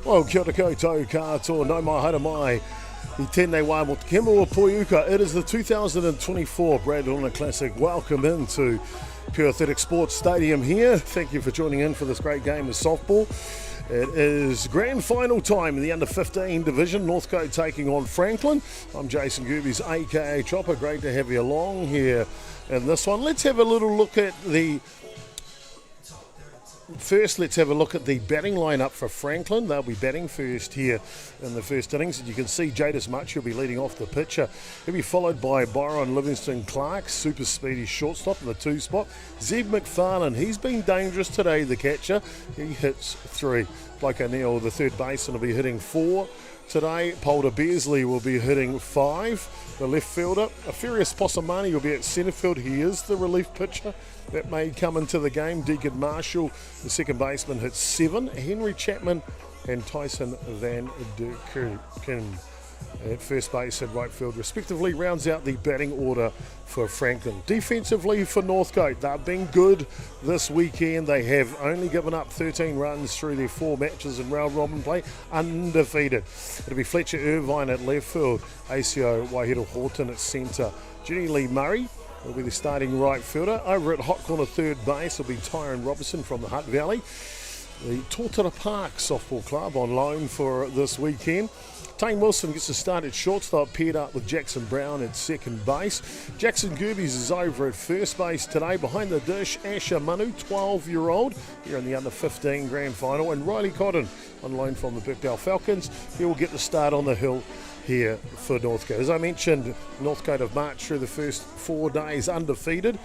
Well, kia ora koutou katoa, no mai haere mai, I tēnei wā mo te kemo o Poiuka. It is the 2024 Rona Classic. Welcome into Pure Athletic Sports Stadium here. Thank you for joining in for this great game of softball. It is grand final time in the under-15 division. Northcote taking on Franklin. I'm Jason Gerbes, aka Chopper. Great to have you along here in this one. Let's have a little look at the... First, let's have a look at the batting lineup for Franklin. They'll be batting first here in the first innings. And you can see Jadis Much will be leading off the pitcher. He'll be followed by Byron Livingston-Clark, super speedy shortstop in the 2 spot. Zeb McFarlane, he's been dangerous today, the catcher. He hits 3. Blake O'Neill, the third baseman, will be hitting 4. Today, Polder Beasley will be hitting 5. The left fielder, Afurious Posamani, will be at centre field. He is the relief pitcher that may come into the game. Deacon Marshall, the second baseman, hits 7. Henry Chapman and Tyson Van Durkin at first base and right field respectively rounds out the batting order for Franklin. Defensively for Northcote, they've been good this weekend. They have only given up 13 runs through their 4 matches in round robin play, undefeated. It'll be Fletcher Irvine at left field, ACO Waihiro Horton at centre. Jenny Lee Murray will be the starting right fielder. Over at hot corner third base will be Tyrone Robertson from the Hutt Valley. The Totara Park Softball Club on loan for this weekend. Tane Wilson gets a start at shortstop, paired up with Jackson Brown at second base. Jackson Gerbes is over at first base today. Behind the dish, Asher Manu, 12-year-old, here in the under-15 grand final. And Riley Cotton on loan from the Birkdale Falcons. He will get the start on the hill here for Northcote. As I mentioned, Northcote have marched through the first 4 days undefeated.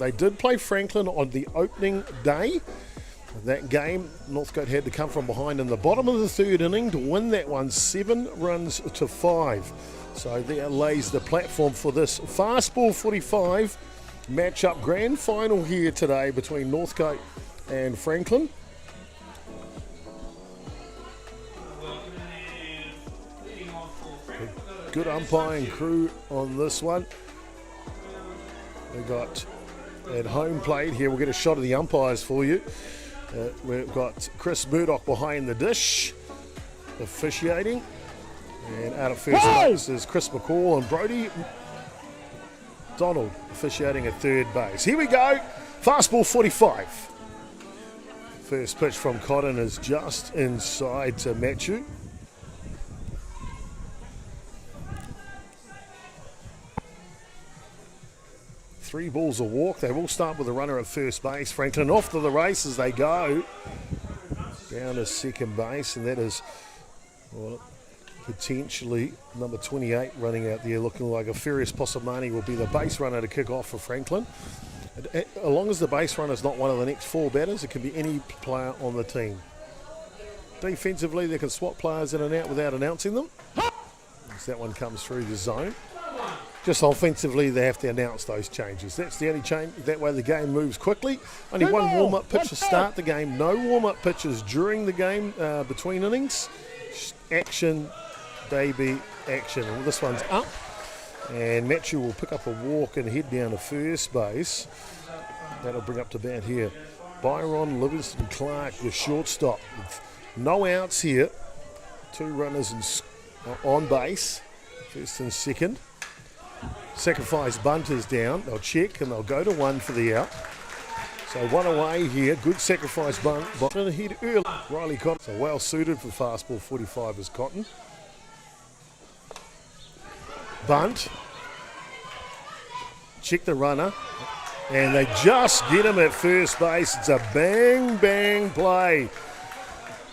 They did play Franklin on the opening day. That game, Northcote had to come from behind in the bottom of the third inning to win that one 7 runs to 5. So there lays the platform for this Fastball 45 matchup grand final here today between Northcote and Franklin. A good umpiring crew on this one. We got at home plate here. We'll get a shot of the umpires for you. We've got Chris Murdoch behind the dish, officiating. And out at first base is Chris McCall and Brody Donald officiating at third base. Here we go, Fastball 45. First pitch from Cotton is just inside to Matthew. Three balls a walk. They will start with a runner at first base. Franklin off to the races they go. Down to second base, and that is potentially number 28 running out there, looking like Afurious Posamani will be the base runner to kick off for Franklin. As long as the base runner is not one of the next 4 batters, it can be any player on the team. Defensively, they can swap players in and out without announcing them. As that one comes through the zone. Just offensively, they have to announce those changes. That's the only change. That way the game moves quickly. Only one warm-up pitch to start the game. No warm-up pitches during the game between innings. Action, baby, action. And this one's up. And Matthew will pick up a walk and head down to first base. That'll bring up to bat here. Byron Livingston-Clark, the shortstop. With no outs here. 2 runners on base. First and second. Sacrifice bunt is down. They'll check and they'll go to 1 for the out. So 1 away here. Good sacrifice bunt. Bottom hit early. Riley Cotton. So well suited for Fastball 45 is Cotton. Bunt. Check the runner. And they just get him at first base. It's a bang, bang play.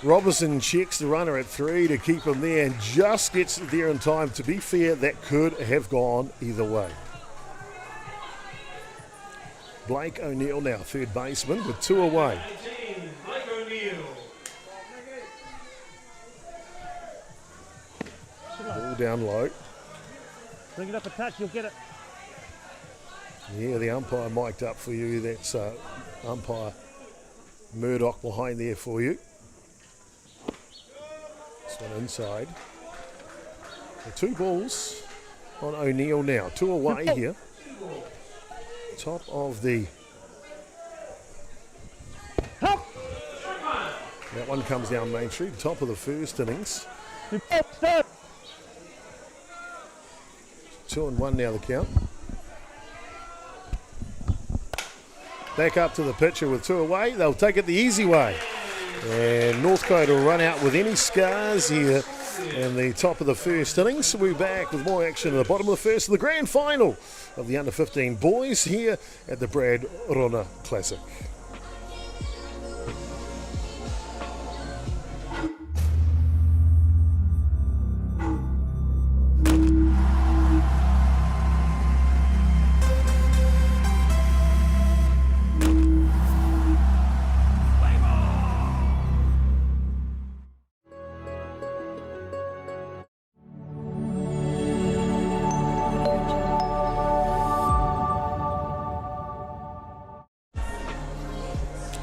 Robertson checks the runner at 3 to keep him there and just gets there in time. To be fair, that could have gone either way. Blake O'Neill now, third baseman, with 2 away. Ball down low. Bring it up a touch, you'll get it. Yeah, the umpire mic'd up for you. That's umpire Murdoch behind there for you. This one inside. The 2 balls on O'Neill now. 2 away here. Top of the That one comes down Main Street, top of the first innings. 2-1 now the count. Back up to the pitcher with 2 away. They'll take it the easy way. And Northcote will run out with any scars here in the top of the first innings. We'll be back with more action at the bottom of the first of the grand final of the under-15 boys here at the Rona Classic.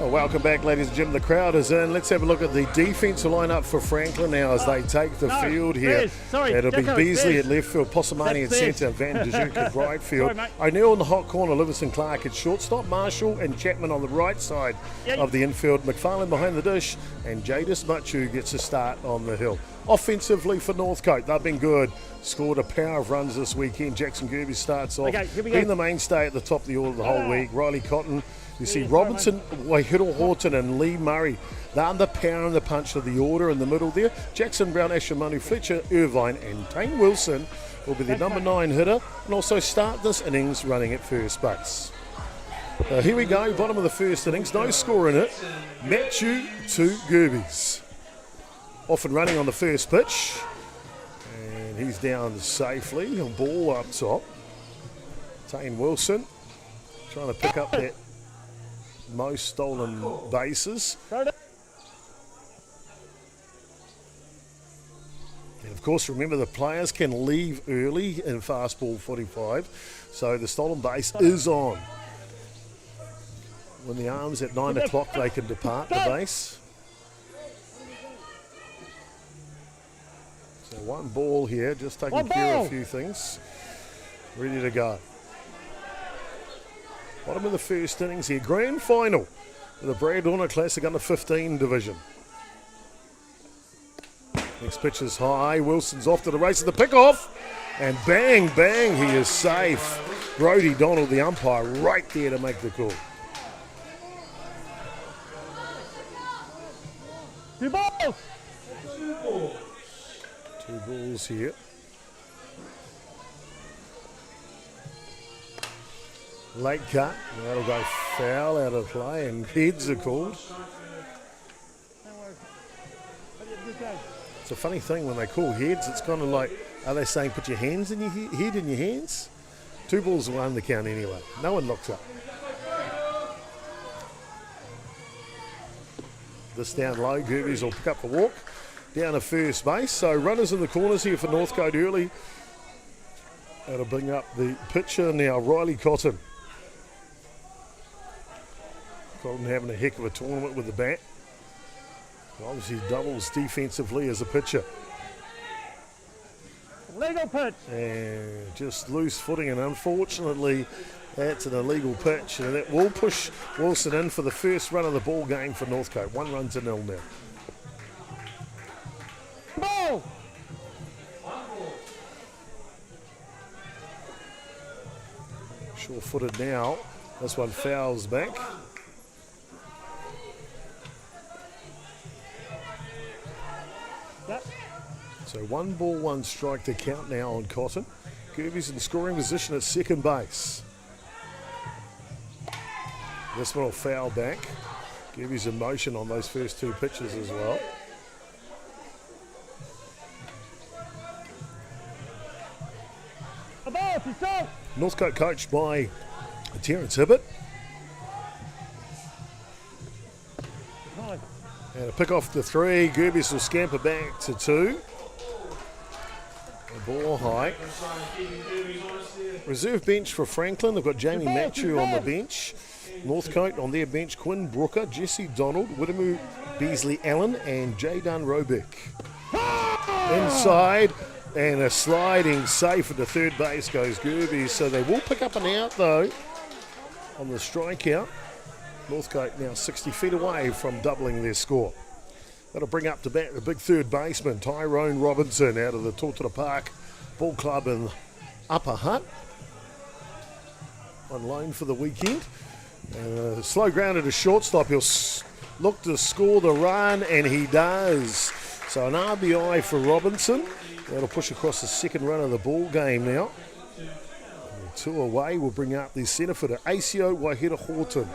Welcome back, ladies and gentlemen. The crowd is in. Let's have a look at the defensive lineup for Franklin now as they take the field here. It'll be Beasley at left field, Possamani at centre, Van Dijk at right field. O'Neill in the hot corner, Livingston Clark at shortstop, Marshall and Chapman on the right side of the infield, McFarlane behind the dish, and Jadis Machu gets a start on the hill. Offensively for Northcote, they've been good. Scored a power of runs this weekend. Jackson Gerbes starts off, being the mainstay at the top of the order the whole week. Riley Cotton. You see Robinson, Waihiru Horton and Lee Murray. They're the power and the punch of the order in the middle there. Jackson Brown, Asher Manu, Fletcher, Irvine and Tane Wilson will be the number 9 hitter and also start this innings running at first base. Here we go, bottom of the first innings, no score in it. Matthew to Gerbes. Off and running on the first pitch. And he's down safely, a ball up top. Tane Wilson trying to pick up that most stolen bases. And of course, remember the players can leave early in fastball 45, so the stolen base is on. When the arm's at 9 o'clock, they can depart the base. So one ball here, just taking care of a few things. Ready to go. Bottom of the first innings here, grand final of the Rona Classic under-15 division. Next pitch is high, Wilson's off to the races, the pick-off, and bang, bang, he is safe. Brodie Donald, the umpire, right there to make the call. 2 balls! 2 balls here. Late cut, that'll go foul out of play and heads are called. It's a funny thing when they call heads, it's kind of like, are they saying put your hands in your head in your hands? 2 balls will run the count anyway. No one looks up. This down low, Gerbes will pick up the walk down to first base. So runners in the corners here for Northcote early. That'll bring up the pitcher now, Riley Cotton. Cotton having a heck of a tournament with the bat. Obviously doubles defensively as a pitcher. Legal pitch. And just loose footing, and unfortunately that's an illegal pitch, and that will push Wilson in for the first run of the ball game for Northcote. 1-0 now. Ball. Sure-footed now. This one fouls back. So 1 ball, 1 strike to count now on Cotton. Gerbes in scoring position at second base. This one will foul back. Gerbes in motion on those first 2 pitches as well. Northcote coached by Terence Hibbert. And a pick off the 3. Gerbes will scamper back to 2. The ball high. Reserve bench for Franklin. They've got Jamie Matthew on the bench. Northcote on their bench, Quinn Brooker, Jesse Donald, Widemu Beasley Allen, and Jaydan Robick. Inside, and a sliding safe at the third base goes Gerbes. So they will pick up an out though on the strikeout. Northcote now 60 feet away from doubling their score. That'll bring up to bat the big third baseman, Tyrone Robinson, out of the Totara Park Ball Club in Upper Hutt. On loan for the weekend. Slow grounded to shortstop. He'll look to score the run, and he does. So an RBI for Robinson. That'll push across the second run of the ball game now. And 2 away will bring up the centre fielder, Aceo Wahira Horton.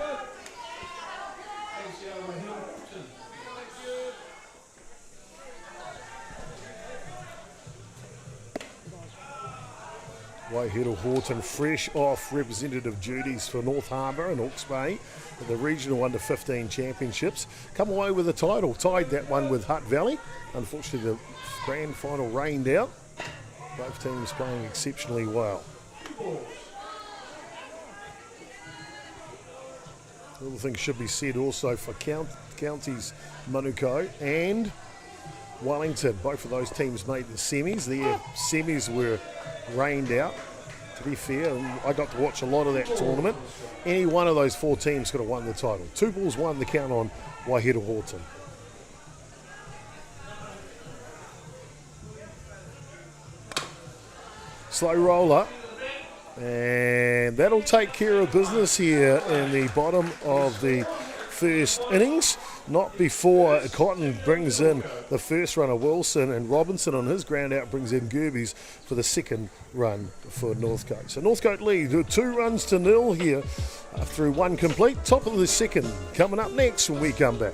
Wahira Horton fresh off representative duties for North Harbour and Hawke's Bay at the regional under-15 championships. Come away with the title, tied that one with Hutt Valley. Unfortunately, the grand final rained out. Both teams playing exceptionally well. Little things should be said also for counties Manukau and Wellington. Both of those teams made the semis. Their semis were rained out. To be fair, I got to watch a lot of that tournament. Any one of those 4 teams could have won the title. 2 balls, 1 the count on Wahira Horton. Slow roller. And that'll take care of business here in the bottom of the first innings. Not before Cotton brings in the first runner, Wilson, and Robinson on his ground out brings in Gerbes for the second run for Northcote. So Northcote lead 2-0 here through 1 complete. Top of the second coming up next when we come back.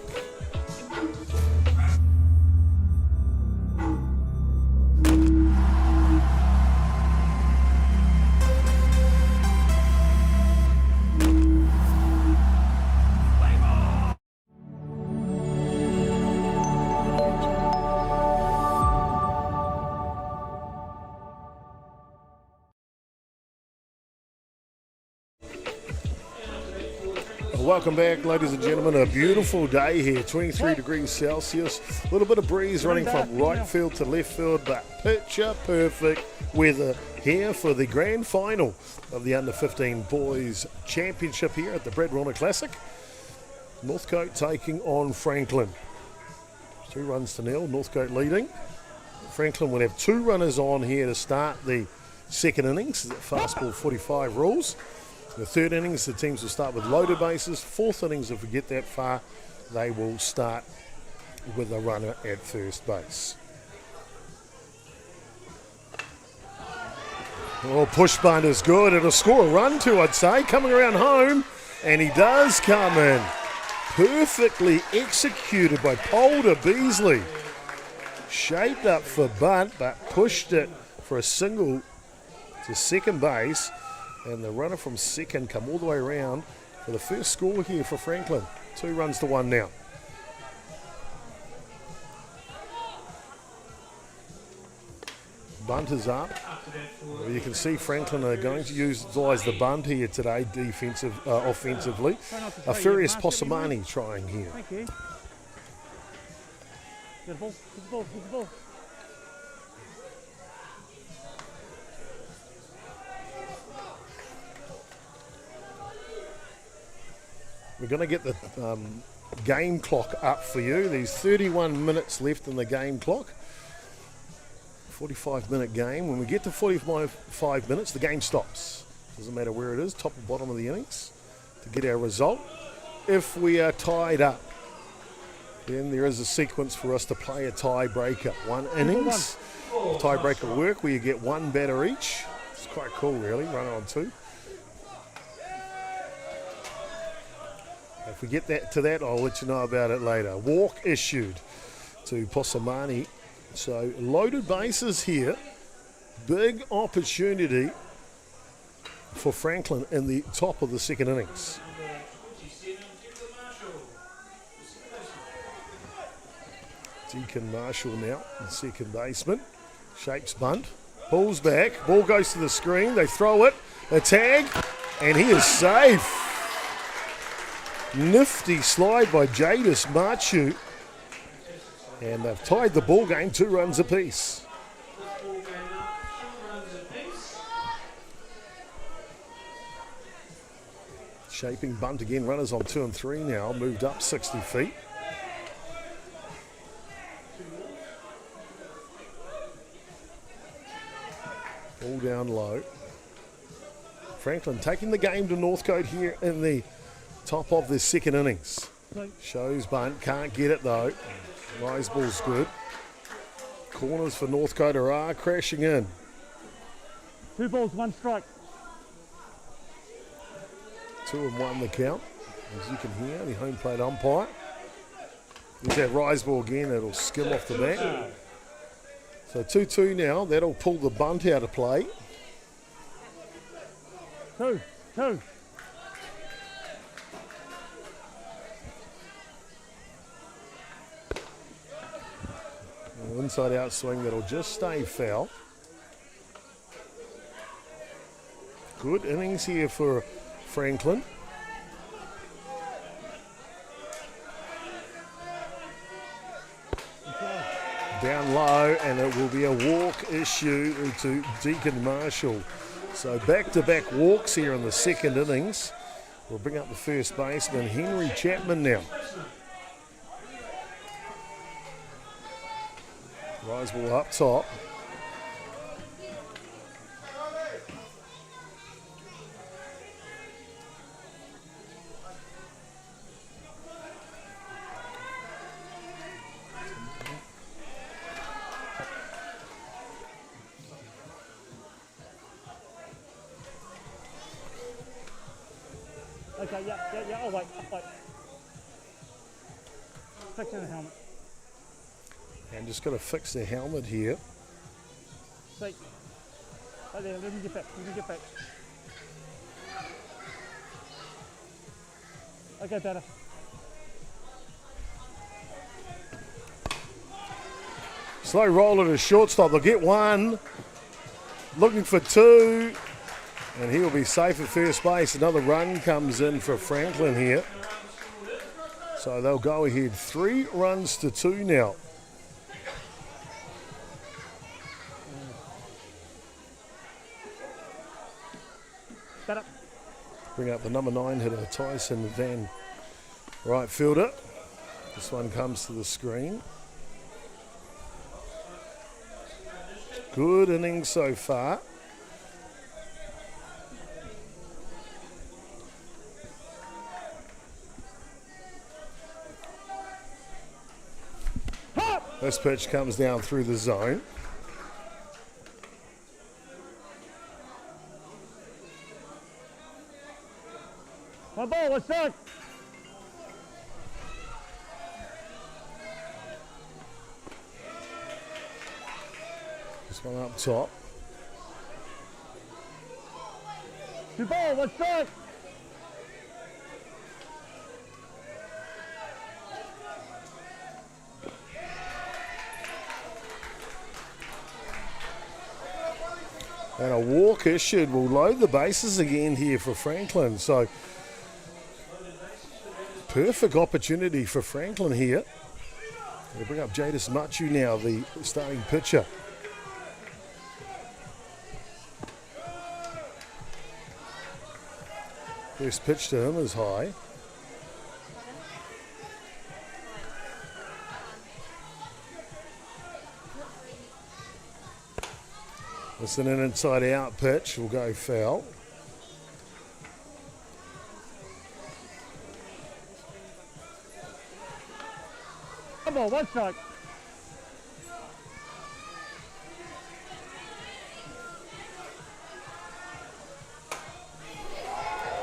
Welcome back, ladies and gentlemen. A beautiful day here, 23 degrees Celsius. A little bit of breeze running from right field to left field, but picture perfect weather here for the grand final of the Under-15 Boys Championship here at the Rona Classic. Northcote taking on Franklin. 2-0, Northcote leading. Franklin will have 2 runners on here to start the second innings. Fastball 45 rules. The third innings, the teams will start with loaded bases. Fourth innings, if we get that far, they will start with a runner at first base. Oh, push bunt is good. It'll score a run too, I'd say. Coming around home, and he does come in. Perfectly executed by Polder Beasley. Shaped up for bunt, but pushed it for a single to second base. And the runner from second come all the way around for the first score here for Franklin. 2-1 now. Bunt is up. Well, you can see Franklin are going to utilise the bunt here today offensively. Furious Posamani trying here. Thank you. Good ball, good ball, good ball. We're going to get the game clock up for you. There's 31 minutes left in the game clock. 45-minute game. When we get to 45 minutes, the game stops. Doesn't matter where it is, top or bottom of the innings, to get our result. If we are tied up, then there is a sequence for us to play a tiebreaker. 1 innings, tiebreaker work where you get 1 batter each. It's quite cool, really, running on 2. If we get to that, I'll let you know about it later. Walk issued to Posamani. So loaded bases here. Big opportunity for Franklin in the top of the second innings. Deacon Marshall now, the second baseman. Shapes bunt. Pulls back. Ball goes to the screen. They throw it. A tag. And he is safe. Nifty slide by Jadis Marchu. And they've tied the ball game, 2 runs apiece. Shaping bunt again, runners on 2 and 3 now, moved up 60 feet. All down low. Franklin taking the game to Northcote here in the top of the second innings. Shows bunt, can't get it though. Rise ball's good. Corners for Northcote are crashing in. 2 balls, 1 strike. 2-1 the count. As you can hear, the home plate umpire. There's that rise ball again, it'll skim off the back. So 2-2 now, that'll pull the bunt out of play. 2. Inside out swing that'll just stay foul. Good innings here for Franklin. Down low, and it will be a walk issue to Deacon Marshall. So back-to-back walks here in the second innings. We'll bring up the first baseman, Henry Chapman now. Rise ball up top. Okay, yeah, I'll wait. Fixing the helmet. And just got to fix the helmet here. See. Right there, let me get back. Okay, better. Slow roll at a shortstop. They'll get 1. Looking for 2. And he'll be safe at first base. Another run comes in for Franklin here. So they'll go ahead 3 runs to 2 now. Better. Bring up the number 9 hitter, Tyson Van, right fielder. This one comes to the screen. Good innings so far. This pitch comes down through the zone. My ball, what's that? This one up top. 2 ball, what's that? And a walk issued will load the bases again here for Franklin. So perfect opportunity for Franklin here. They'll bring up Jadis Machu now, the starting pitcher. First pitch to him is high. It's an inside out pitch, will go foul. Come on, 1 strike.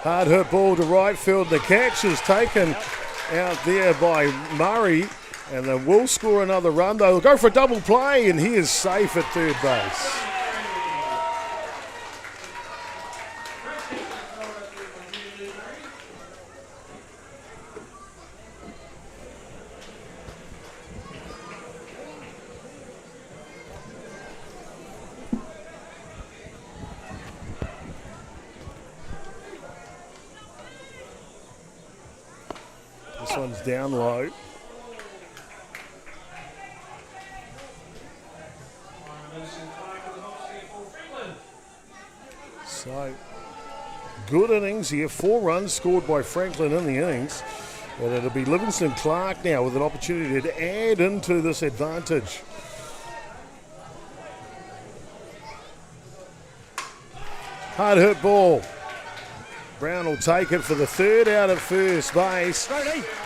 Hard hit ball to right field. The catch is taken out there by Murray, and they will score another run. They'll go for a double play, and he is safe at third base. This one's down low. So, good innings here. 4 runs scored by Franklin in the innings. And it'll be Livingston Clark now with an opportunity to add into this advantage. Hard hit ball. Brown will take it for the third out at first base,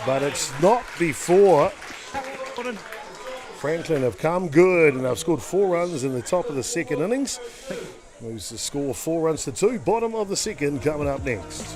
but it's not before. Franklin have come good and they've scored 4 runs in the top of the second innings. Moves the score 4 runs to 2. Bottom of the second coming up next.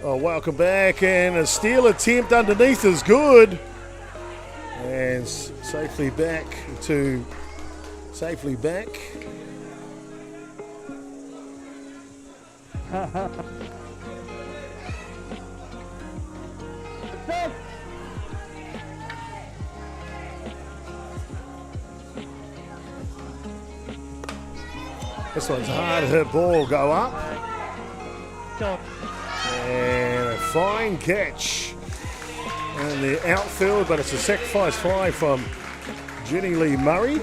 Oh, welcome back, and a steal attempt underneath is good, and safely back. This one's a hard hit ball, go up. And a fine catch in the outfield, but it's a sacrifice fly from Jenny Lee Murray,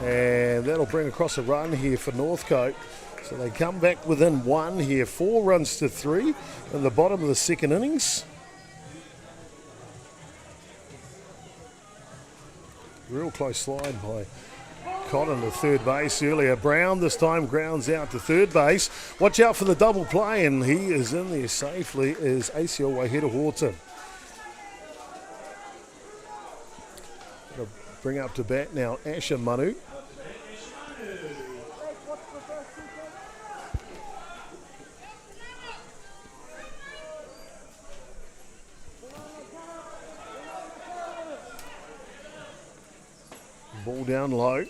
and that'll bring across a run here for Northcote. So they come back within 1 here, 4 runs to 3 in the bottom of the second innings. Real close slide by Cotton to third base earlier. Brown this time grounds out to third base. Watch out for the double play, and he is in there safely is Atiawa Toa FM. Bring up to bat now Asher Manu. Ball down low.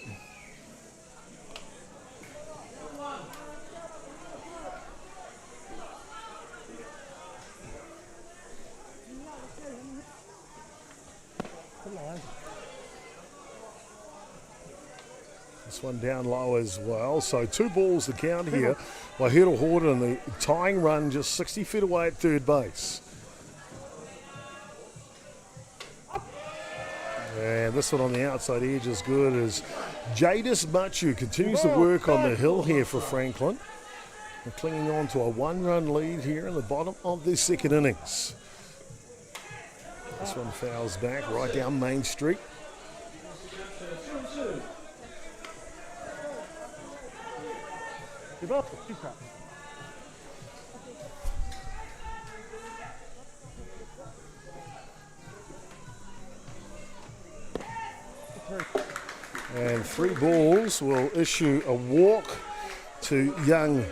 This one down low as well. So 2 balls to count here by Hurdle Horton. The tying run just 60 feet away at third base. And this one on the outside edge is good as Jadis Machu continues to work on the hill here for Franklin. They're clinging on to a 1-run lead here in the bottom of the second innings. This one fouls back right down Main Street. And 3 balls will issue a walk to young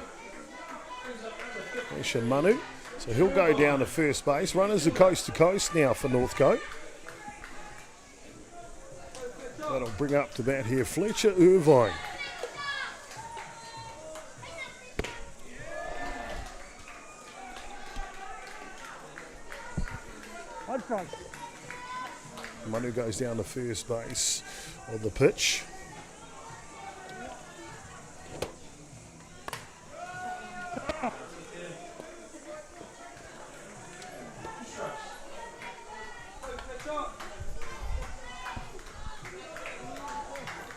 Asher Manu. So he'll go down to first base. Runners are coast to coast now for Northcote. That'll bring up to bat here Fletcher Irvine. Manu goes down to first base on the pitch.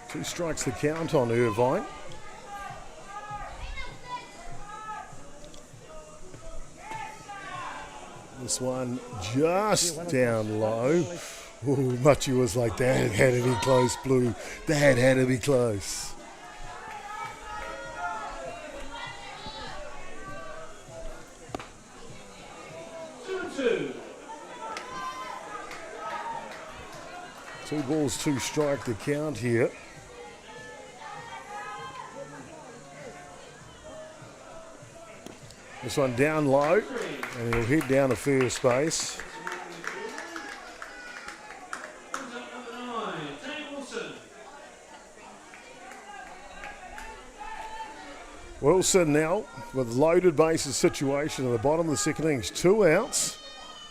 Two strikes the count on Irvine. This one just down low. Ooh, Machi was like, that had to be close, Blue. That had to be close. Two balls, 2 strike the count here. This one down low, and he'll head down to first base. Wilson now with loaded bases situation at the bottom of the second innings. 2 outs.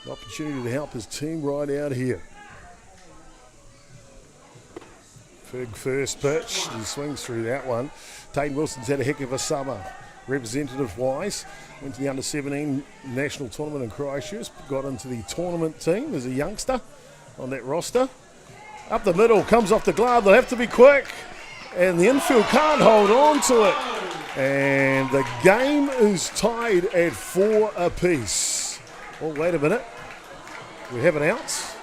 An opportunity to help his team right out here. Big first pitch. He swings through that one. Taine Wilson's had a heck of a summer. Representative-wise, went to the under-17 national tournament in Christchurch. Got into the tournament team as a youngster on that roster. Up the middle, comes off the glove. They'll have to be quick. And the infield can't hold on to it. And the game is tied at 4 apiece. Oh, wait a minute. We have an out.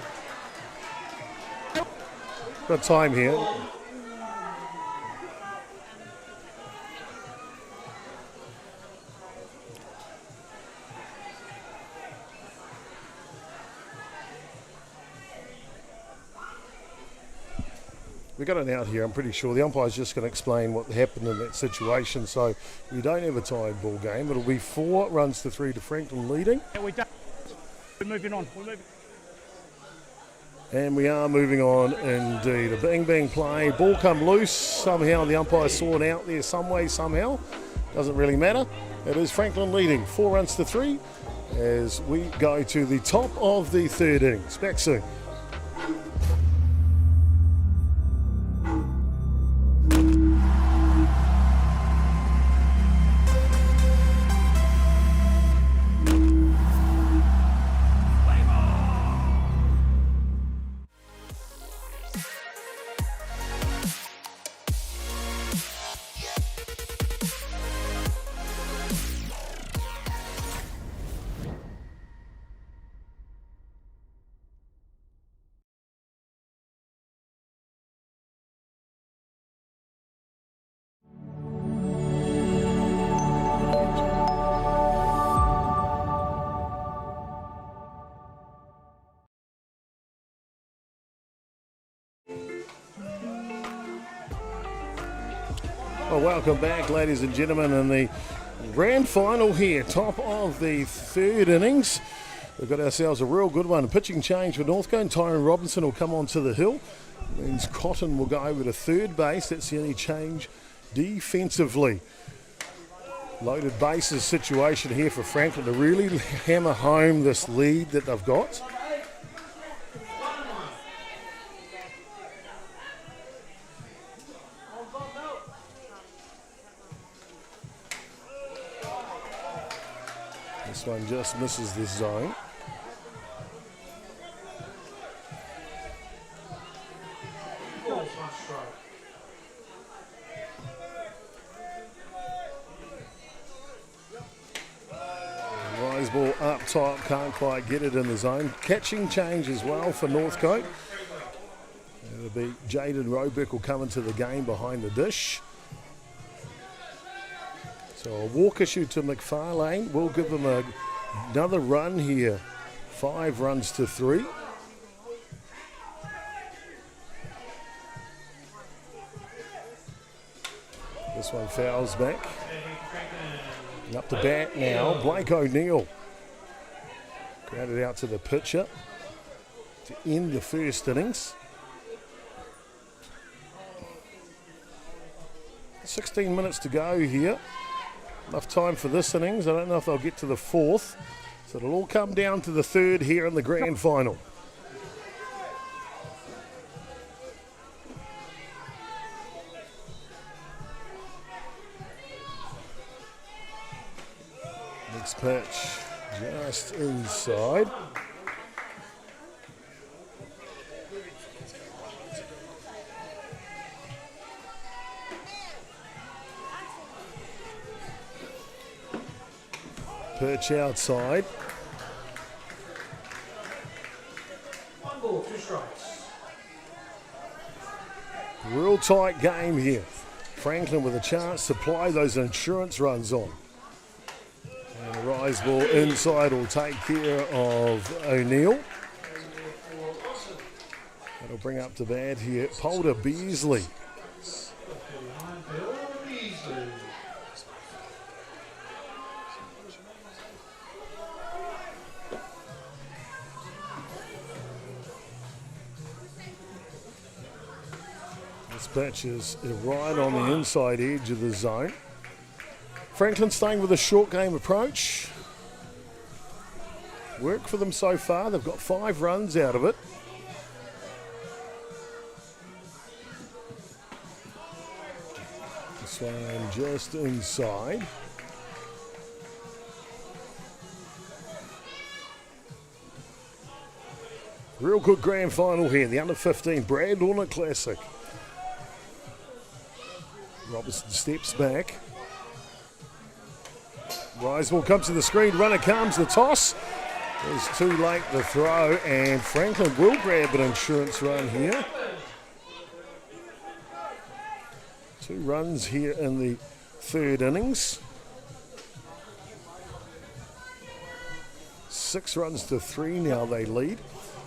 Got time here. We got an out here, I'm pretty sure. The umpire's just going to explain what happened in that situation. So we don't have a tied ball game. It'll be 4 runs to 3 to Franklin leading. Yeah, we're moving on. And we are moving on indeed. A bang play. Ball come loose. Somehow the umpire saw it out there some way, somehow. Doesn't really matter. It is Franklin leading 4 runs to 3 as we go to the top of the third innings. Back soon. Well, welcome back, ladies and gentlemen, in the grand final here, top of the third innings. We've got ourselves a real good one. A pitching change for Northcote. Tyron Robinson will come onto the hill. Means Cotton will go over to third base. That's the only change defensively. Loaded bases situation here for Franklin to really hammer home this lead that they've got. This one just misses the zone. Rise ball up top, can't quite get it in the zone. Catching change as well for Northcote. It'll be Jaden Roebuck will come into the game behind the dish. So a walk issue to McFarlane will give them another run here. 5 runs to 3. This one fouls back. And up to bat now, Blake O'Neill. Grounded out to the pitcher to end the first innings. 16 minutes to go here. Enough time for this innings. I don't know if they'll get to the fourth. So it'll all come down to the third here in the grand final. Next pitch just inside. Pitch outside. 1 ball, 2 strikes. Real tight game here. Franklin with a chance to apply those insurance runs on. And a rise ball inside will take care of O'Neill. That'll bring up to bat here Polder Beasley. This pitch is right on the inside edge of the zone. Franklin staying with a short game approach. Work for them so far. They've got 5 runs out of it. This one just inside. Real good grand final here, the under-15 Brand Rona Classic. Robertson steps back. Riseball comes to the screen, runner comes, the toss. It's too late the throw, and Franklin will grab an insurance run here. 2 runs here in the 3rd innings. 6 runs to 3 now they lead.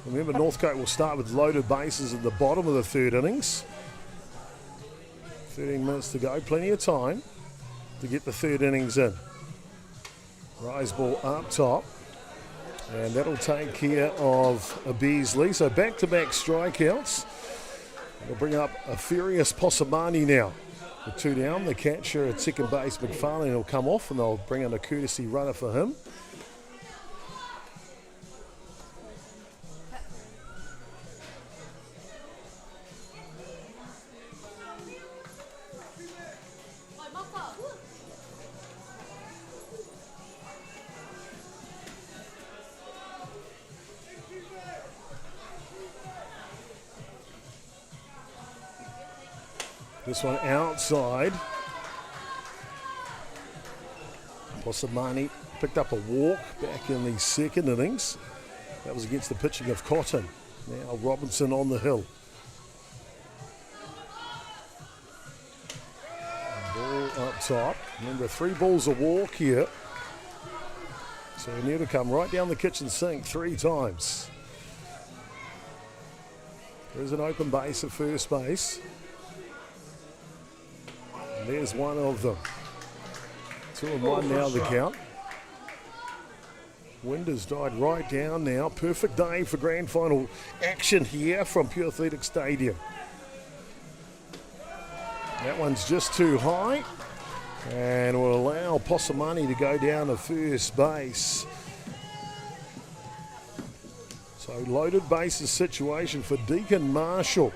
Remember, Northcote will start with loaded bases at the bottom of the 3rd innings. 13 minutes to go, plenty of time to get the 3rd innings in. Rise ball up top, and that'll take care of a Beasley. So back-to-back strikeouts. We'll bring up a furious Posamani now. With 2 down, the catcher at second base, McFarlane, will come off, and they'll bring in a courtesy runner for him. This one outside. Posamani picked up a walk back in the 2nd innings. That was against the pitching of Cotton. Now Robinson on the hill. Ball up top. Remember, 3 balls a walk here. So we need to come right down the kitchen sink 3 times. There's an open base at first base. There's one of them. 2-1 now the count. Wind has died right down now. Perfect day for grand final action here from Pure Athletic Stadium. That one's just too high and will allow Posamani to go down to first base. So loaded bases situation for Deacon Marshall.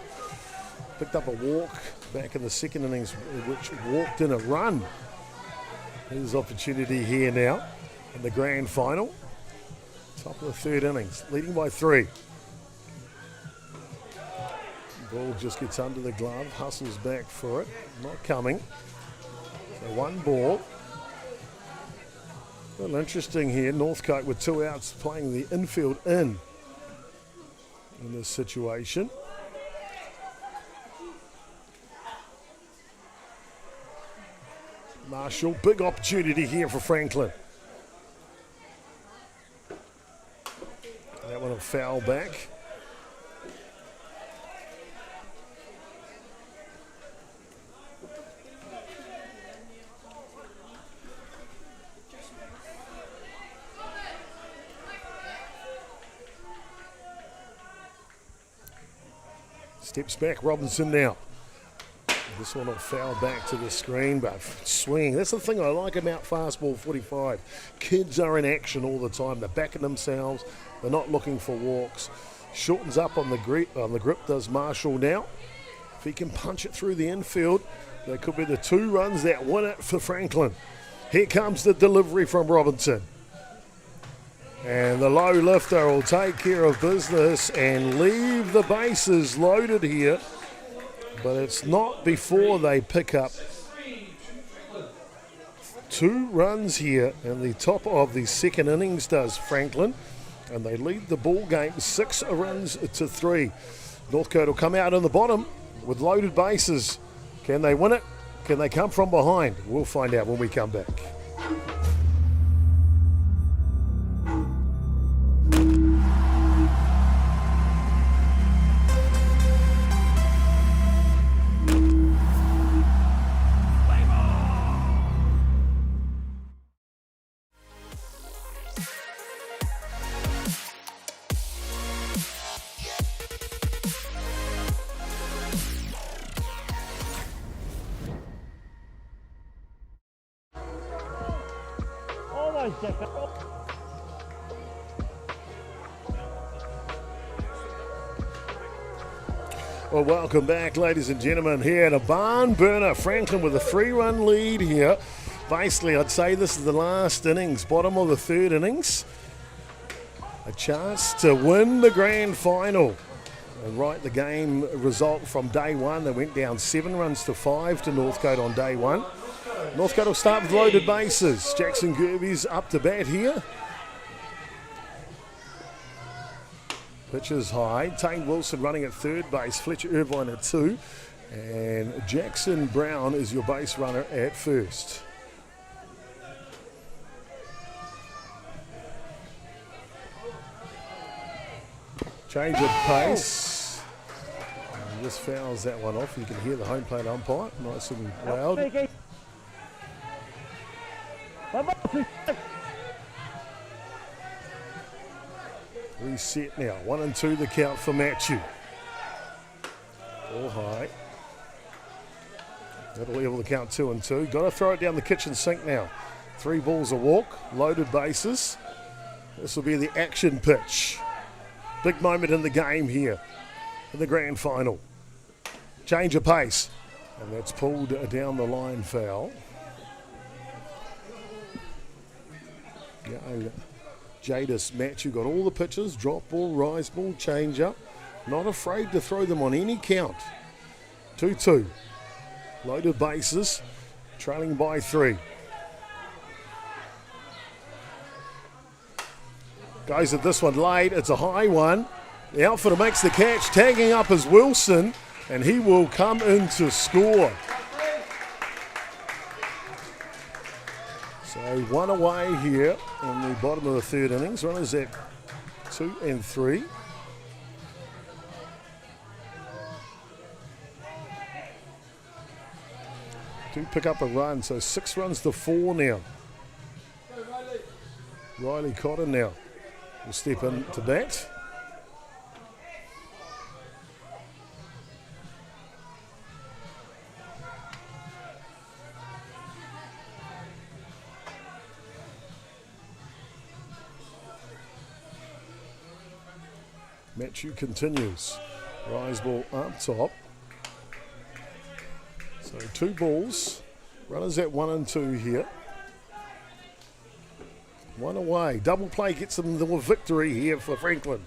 Picked up a walk back in the 2nd innings, which walked in a run. His opportunity here now in the grand final. Top of the 3rd innings, leading by 3. Ball just gets under the glove, hustles back for it, not coming. So 1 ball. A little interesting here, Northcote with 2 outs playing the infield in this situation. Marshall, big opportunity here for Franklin. That one will foul back. Steps back, Robinson now. This one will foul back to the screen, but swinging. That's the thing I like about Fastball 45. Kids are in action all the time. They're backing themselves. They're not looking for walks. Shortens up on the grip does Marshall now. If he can punch it through the infield, there could be the 2 runs that win it for Franklin. Here comes the delivery from Robinson. And the low lifter will take care of business and leave the bases loaded here. But it's not before they pick up 2 runs here in the top of the 2nd innings does Franklin. And they lead the ball game 6 runs to 3. Northcote will come out in the bottom with loaded bases. Can they win it? Can they come from behind? We'll find out when we come back. Rise, Jack. Well, welcome back, ladies and gentlemen, here at a barn burner. Franklin with a 3-run lead here. Basically, I'd say this is the last innings, bottom of the third innings. A chance to win the grand final. And right, the game result from day one. They went down 7-5 to Northcote on day one. Northcote will start with loaded bases. Jackson Gerbes up to bat here. Pitches high. Tane Wilson running at third base. Fletcher Irvine at 2. And Jackson Brown is your base runner at first. Change of pace. And just fouls that one off. You can hear the home plate umpire. Nice and loud. Reset now. 1-2 the count for Matthew. All high. That'll level the count 2-2. Got to throw it down the kitchen sink now. 3 balls a walk. Loaded bases. This will be the action pitch. Big moment in the game here in the grand final. Change of pace. And that's pulled down the line foul. Yeah, Jadis Matthew got all the pitches, drop ball, rise ball, change up. Not afraid to throw them on any count. 2-2. Loaded bases, trailing by 3. Goes at this one late, it's a high one. The outfielder makes the catch, tagging up is Wilson, and he will come in to score. So 1 away here in the bottom of the third innings. Runners at 2 and 3. Do pick up a run, so 6 runs to 4 now. Riley Cotton now will step in to bat. Matthew continues. Rise ball up top. So 2 balls. Runners at 1 and 2 here. 1 away. Double play gets them the victory here for Franklin.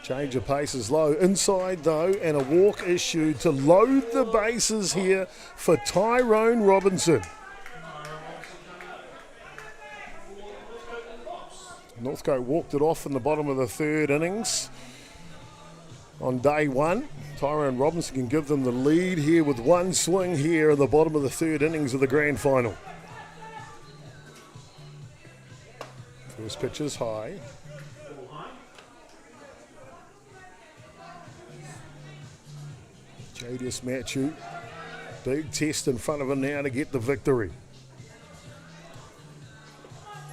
Change of pace is low. Inside though, and a walk issued to load the bases here for Tyrone Robinson. Northcote walked it off in the bottom of the third innings. On day 1, Tyrone Robinson can give them the lead here with 1 swing here in the bottom of the third innings of the grand final. First pitch is high. Jadis Matthew, big test in front of him now to get the victory.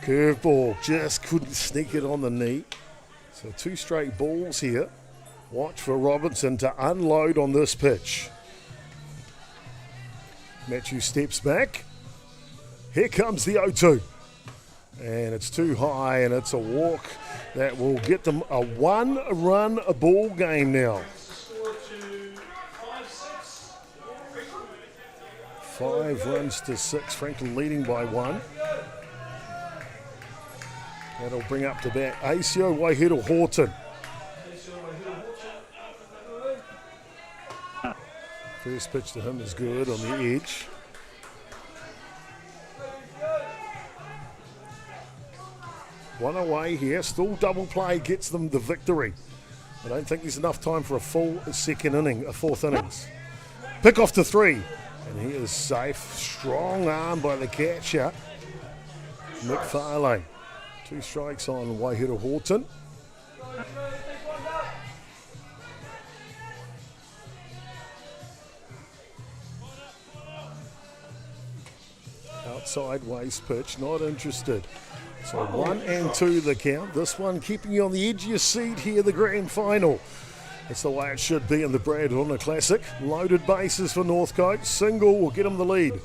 Curveball, just couldn't sneak it on the knee. So 2 straight balls here. Watch for Robinson to unload on this pitch. Matthew steps back. Here comes the 0-2. And it's too high, and it's a walk that will get them a 1-run ball game now. 5 runs to 6. Franklin leading by 1. That'll bring up to bat Asio Waihiro Horton. First pitch to him is good on the edge. One away here, still double play gets them the victory. I don't think there's enough time for a full second inning, a 4th innings. Pick off to 3, and he is safe. Strong arm by the catcher, McFarlane. 2 strikes on Waihiro Horton. Outside waist pitch, not interested. So 1 and 2 the count. This one keeping you on the edge of your seat here, the grand final. That's the way it should be in the Rona Classic. Loaded bases for Northcote. Single will get them the lead.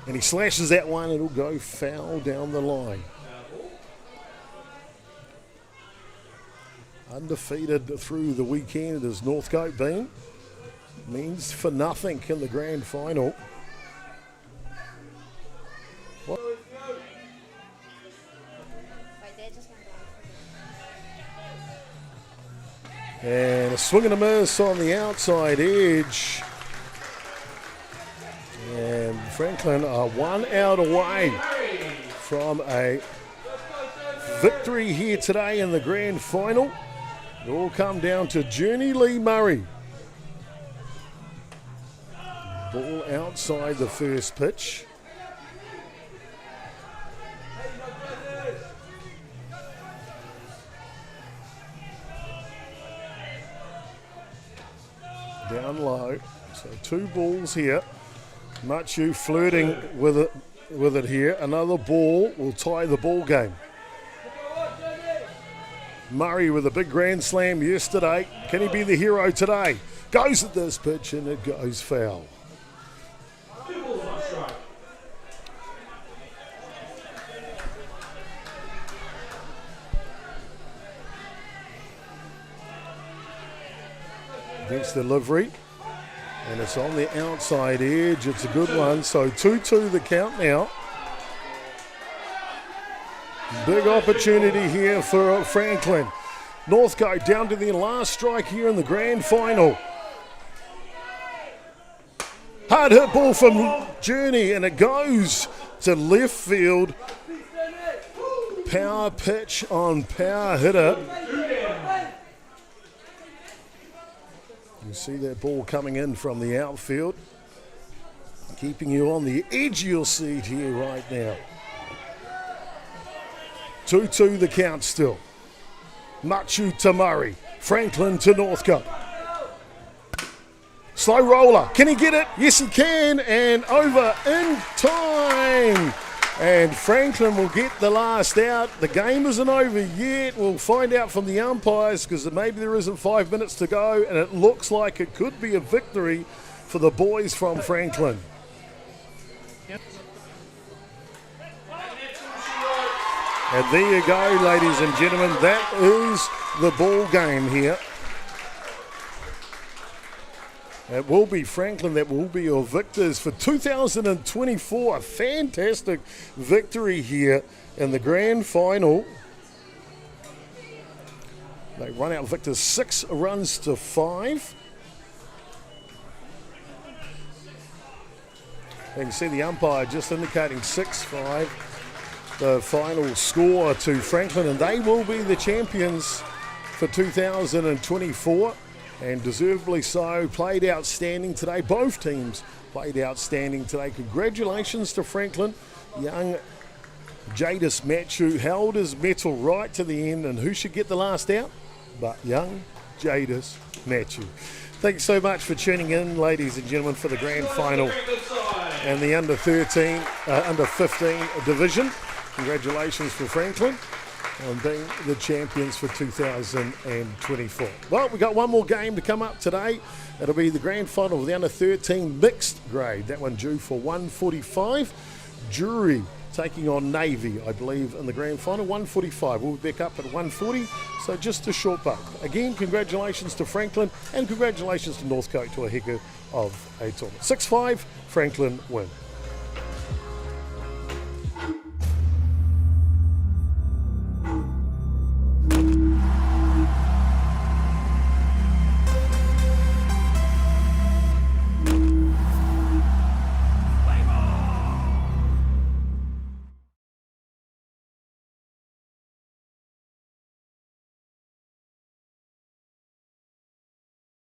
And he slashes that one, it'll go foul down the line. Undefeated through the weekend as Northcote been. Means for nothing in the grand final. And a swing and a miss on the outside edge. And Franklin are 1 out away from a victory here today in the grand final. It all come down to Journey Lee Murray. Ball outside the first pitch. Down low. So 2 balls here. Machu flirting with it here. Another ball will tie the ball game. Murray with a big grand slam yesterday. Can he be the hero today? Goes at this pitch and it goes foul. Against delivery. And it's on the outside edge. It's a good one. So 2-2 the count now. Big opportunity here for Franklin. Northcote down to their last strike here in the grand final. Hard hit ball from Journey and it goes to left field. Power pitch on power hitter. You see that ball coming in from the outfield. Keeping you on the edge of your seat here right now. 2-2 the count still. Machu to Murray. Franklin to Northcote. Slow roller. Can he get it? Yes, he can. And over in time. And Franklin will get the last out. The game isn't over yet. We'll find out from the umpires because maybe there isn't 5 minutes to go. And it looks like it could be a victory for the boys from Franklin. And there you go, ladies and gentlemen. That is the ball game here. It will be Franklin that will be your victors for 2024. A fantastic victory here in the grand final. They run out victors 6 runs to 5. You can see the umpire just indicating 6-5. The final score to Franklin, and they will be the champions for 2024. And deservedly so. Played outstanding today. Both teams played outstanding today. Congratulations to Franklin. Young Jadis Machu held his mettle right to the end. And who should get the last out? But young Jadis Machu. Thanks so much for tuning in, ladies and gentlemen, for the grand final and the under 13, under 15 division. Congratulations for Franklin on being the champions for 2024. Well, we've got one more game to come up today. It'll be the grand final of the under 13 mixed grade. That one due for 1:45. Jury taking on Navy, I believe, in the grand final. 1:45. We'll be back up at 1:40. So just a short buck. Again, congratulations to Franklin and congratulations to Northcote to a heck of a tournament. 6-5, Franklin win.